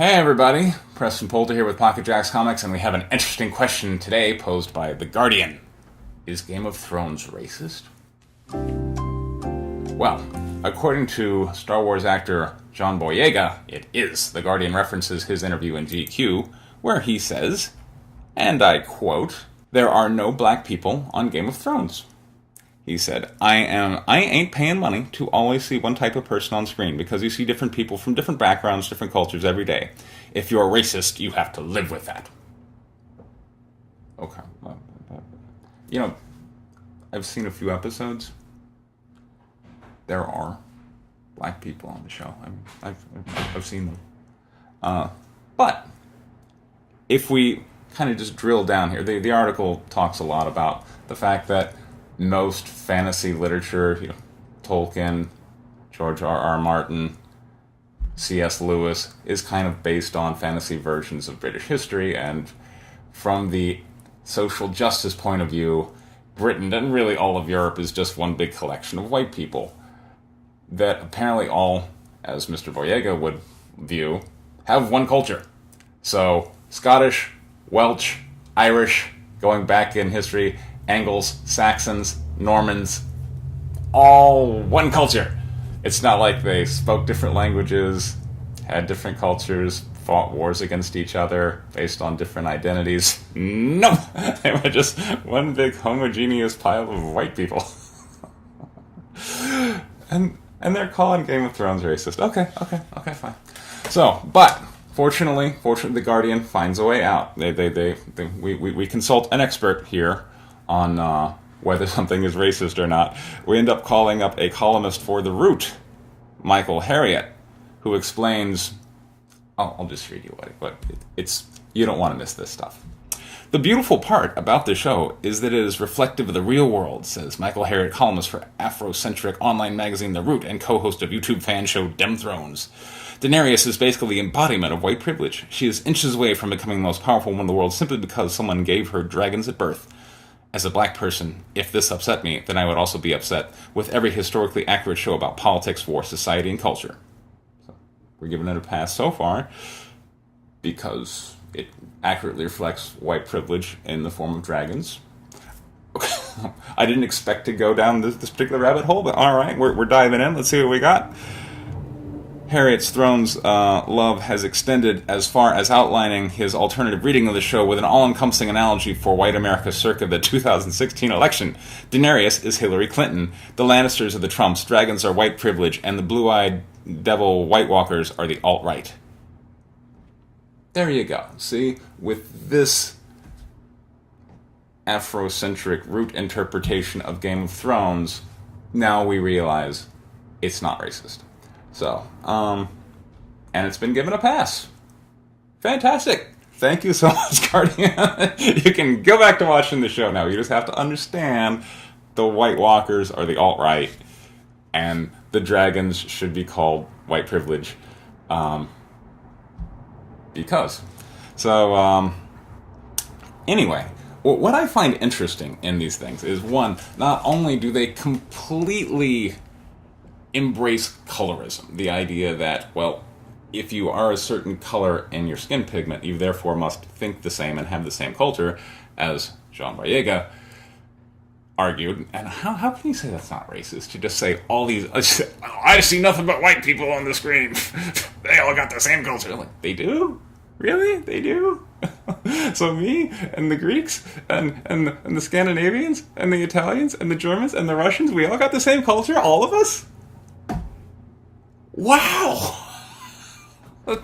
Hey everybody, Preston Poulter here with Pocket Jacks Comics, and we have an interesting question today posed by The Guardian. Is Game of Thrones racist? Well, according to Star Wars actor John Boyega, it is. The Guardian references his interview in GQ, where he says, and I quote, "There are no black people on Game of Thrones." He said, I ain't paying money to always see one type of person on screen because you see different people from different backgrounds, different cultures every day. If you're a racist, you have to live with that. Okay. You know, I've seen a few episodes. There are black people on the show. I've seen them. But if we kind of just drill down here, the article talks a lot about the fact that most fantasy literature, Tolkien, George R.R. Martin, C.S. Lewis, is kind of based on fantasy versions of British history, and from the social justice point of view, Britain, and really all of Europe, is just one big collection of white people that apparently all, as Mr. Boyega would view, have one culture. So, Scottish, Welsh, Irish, going back in history, Angles, Saxons, Normans, all one culture. It's not like they spoke different languages, had different cultures, fought wars against each other based on different identities. No! They were just one big homogeneous pile of white people. and they're calling Game of Thrones racist. Okay, fine. So, but fortunately, the Guardian finds a way out. We consult an expert here on whether something is racist or not. We end up calling up a columnist for The Root, Michael Harriot, who explains. I'll just read you what it's. You don't want to miss this stuff. The beautiful part about the show is that it is reflective of the real world, says Michael Harriot, columnist for Afrocentric online magazine The Root and co-host of YouTube fan show Dem Thrones. Daenerys is basically the embodiment of white privilege. She is inches away from becoming the most powerful woman in the world simply because someone gave her dragons at birth. As a black person, if this upset me, then I would also be upset with every historically accurate show about politics, war, society, and culture. So we're giving it a pass so far because it accurately reflects white privilege in the form of dragons. I didn't expect to go down this particular rabbit hole, but all right, we're diving in. Let's see what we got. Harriet's Thrones love has extended as far as outlining his alternative reading of the show with an all-encompassing analogy for white America circa the 2016 election. Daenerys is Hillary Clinton, the Lannisters are the Trumps, dragons are white privilege, and the blue-eyed devil White Walkers are the alt-right. There you go. See, with this Afrocentric root interpretation of Game of Thrones, now we realize it's not racist. So, and it's been given a pass. Fantastic. Thank you so much, Guardian. You can go back to watching the show now. You just have to understand the White Walkers are the alt-right, and the dragons should be called white privilege. Because. So, anyway, what I find interesting in these things is, one, not only do they completely embrace colorism, the idea that, well, if you are a certain color in your skin pigment, you therefore must think the same and have the same culture, as John Boyega argued. And how can you say that's not racist? You just say all these, I see nothing but white people on the screen. They all got the same culture. I'm like, they do? Really? They do? So me and the Greeks and the Scandinavians and the Italians and the Germans and the Russians, we all got the same culture? All of us? Wow!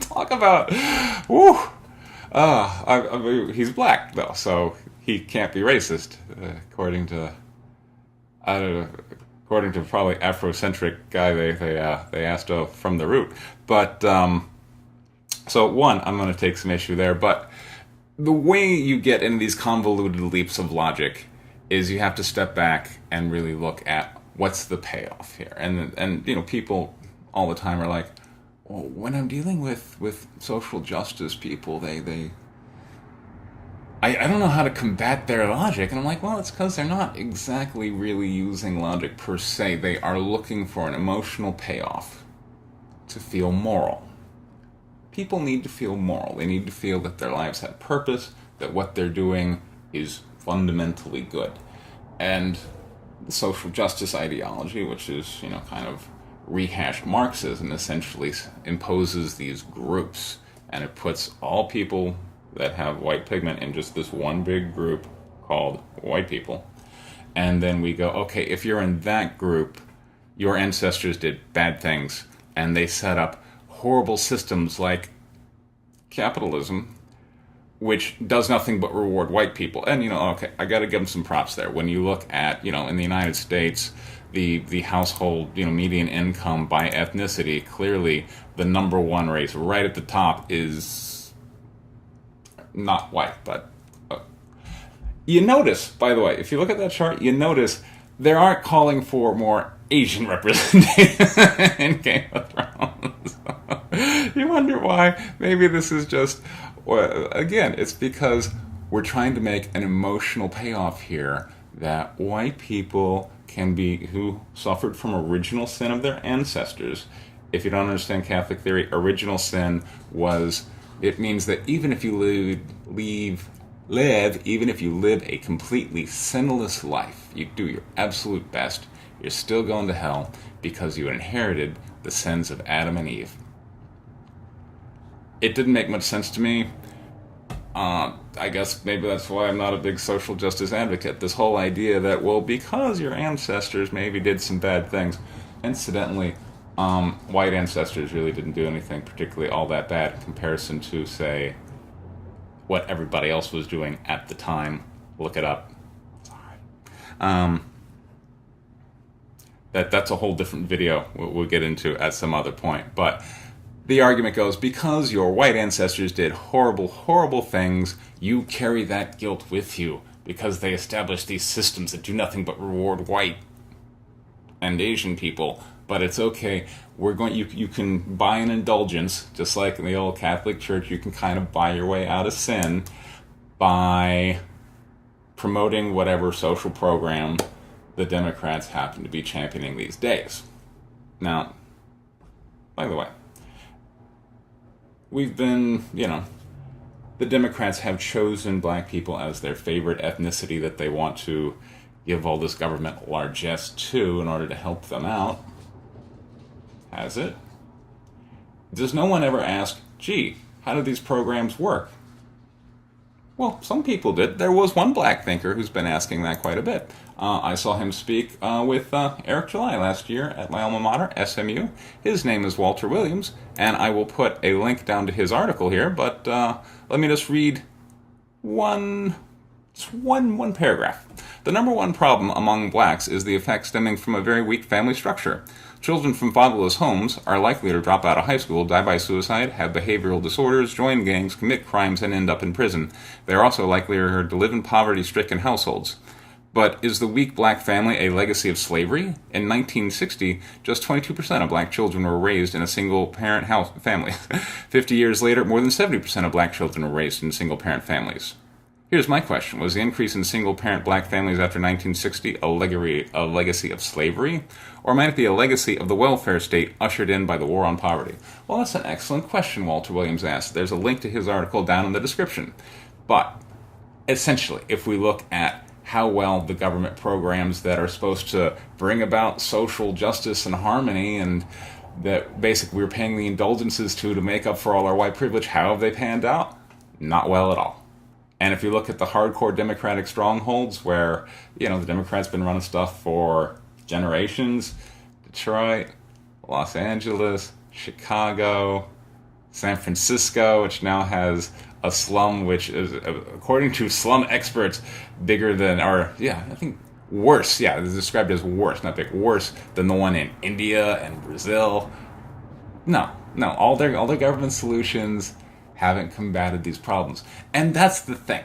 Talk about, woo! He's black though, so he can't be racist, according to probably Afrocentric guy they asked from The Root. But so one, I'm going to take some issue there. But the way you get into these convoluted leaps of logic is you have to step back and really look at what's the payoff here, and people all the time are like, well, when I'm dealing with social justice people, I don't know how to combat their logic. And I'm like, well, it's because they're not exactly really using logic per se. They are looking for an emotional payoff to feel moral. people need to feel moral. They need to feel that their lives have purpose, that what they're doing is fundamentally good. And the social justice ideology, which is, kind of rehashed Marxism, essentially imposes these groups, and it puts all people that have white pigment in just this one big group called white people. And then we go, okay, if you're in that group, your ancestors did bad things, and they set up horrible systems like capitalism, which does nothing but reward white people. And, okay, I got to give them some props there. When you look at, in the United States, the household, median income by ethnicity, clearly the number one race right at the top is not white. But you notice, by the way, if you look at that chart, you notice they aren't calling for more Asian representation in Game of Thrones. You wonder why. Maybe this is just... Again, it's because we're trying to make an emotional payoff here that white people can be who suffered from original sin of their ancestors. If you don't understand Catholic theory, original sin it means that even if you live a completely sinless life, you do your absolute best, you're still going to hell because you inherited the sins of Adam and Eve. It didn't make much sense to me. I guess maybe that's why I'm not a big social justice advocate. This whole idea that, well, because your ancestors maybe did some bad things. Incidentally, white ancestors really didn't do anything particularly all that bad in comparison to, say, what everybody else was doing at the time. Look it up. Sorry. That's a whole different video we'll get into at some other point. But the argument goes, because your white ancestors did horrible, horrible things, you carry that guilt with you because they established these systems that do nothing but reward white and Asian people. But it's okay. You can buy an indulgence, just like in the old Catholic Church. You can kind of buy your way out of sin by promoting whatever social program the Democrats happen to be championing these days. Now, by the way, we've been, the Democrats have chosen black people as their favorite ethnicity that they want to give all this government largesse to in order to help them out. Has it? Does no one ever ask, gee, how do these programs work? Well, some people did. There was one black thinker who's been asking that quite a bit. I saw him speak with Eric July last year at my alma mater, SMU. His name is Walter Williams, and I will put a link down to his article here, but let me just read one paragraph. The number one problem among blacks is the effect stemming from a very weak family structure. Children from fatherless homes are likely to drop out of high school, die by suicide, have behavioral disorders, join gangs, commit crimes, and end up in prison. They are also likelier to live in poverty-stricken households. But is the weak black family a legacy of slavery? In 1960, just 22% of black children were raised in a single-parent family. 50 years later, more than 70% of black children were raised in single-parent families. Here's my question. Was the increase in single-parent black families after 1960 a legacy of slavery? Or might it be a legacy of the welfare state ushered in by the war on poverty? Well, that's an excellent question, Walter Williams asked. There's a link to his article down in the description. But, essentially, if we look at how well the government programs that are supposed to bring about social justice and harmony and that basically we're paying the indulgences to make up for all our white privilege, how have they panned out? Not well at all. And if you look at the hardcore Democratic strongholds where, the Democrats been running stuff for generations, Detroit, Los Angeles, Chicago, San Francisco, which now has a slum which is, according to slum experts, bigger than, I think worse, it's described as worse, not big, worse than the one in India and Brazil. No, all their government solutions haven't combated these problems. And that's the thing.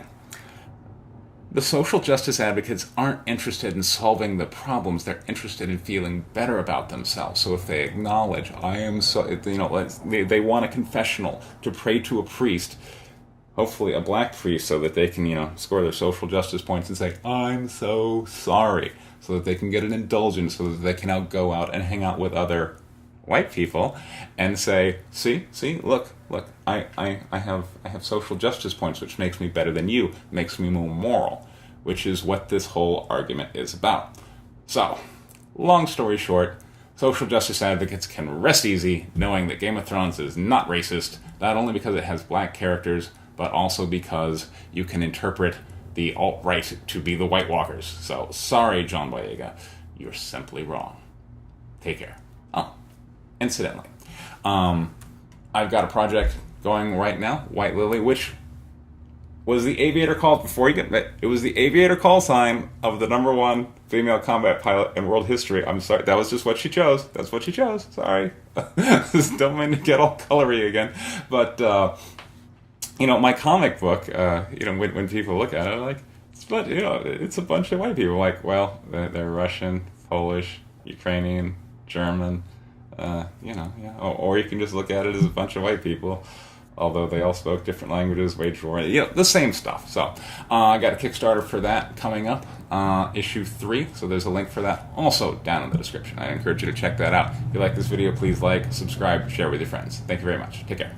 The social justice advocates aren't interested in solving the problems. They're interested in feeling better about themselves. So if they acknowledge, they want a confessional to pray to a priest, hopefully a black priest, so that they can, score their social justice points and say, I'm so sorry, so that they can get an indulgence, so that they can now go out and hang out with other white people and say, see, look, I have social justice points, which makes me better than you, makes me more moral, which is what this whole argument is about. So, long story short, social justice advocates can rest easy knowing that Game of Thrones is not racist, not only because it has black characters, but also because you can interpret the alt-right to be the White Walkers. So, sorry, John Boyega, you're simply wrong. Take care. Oh, incidentally, I've got a project going right now, White Lily, which was the aviator call before you get it was the aviator call sign of the #1 female combat pilot in world history. I'm sorry, that was just what she chose. That's what she chose. Sorry. Don't mean to get all colory again. But my comic book, when people look at it, like, but it's a bunch of white people. Like, well, they're Russian, Polish, Ukrainian, German, or you can just look at it as a bunch of white people, although they all spoke different languages, waged war, the same stuff. So I got a Kickstarter for that coming up, issue 3, so there's a link for that also down in the description. I encourage you to check that out. If you like this video, please like, subscribe, share with your friends. Thank you very much. Take care.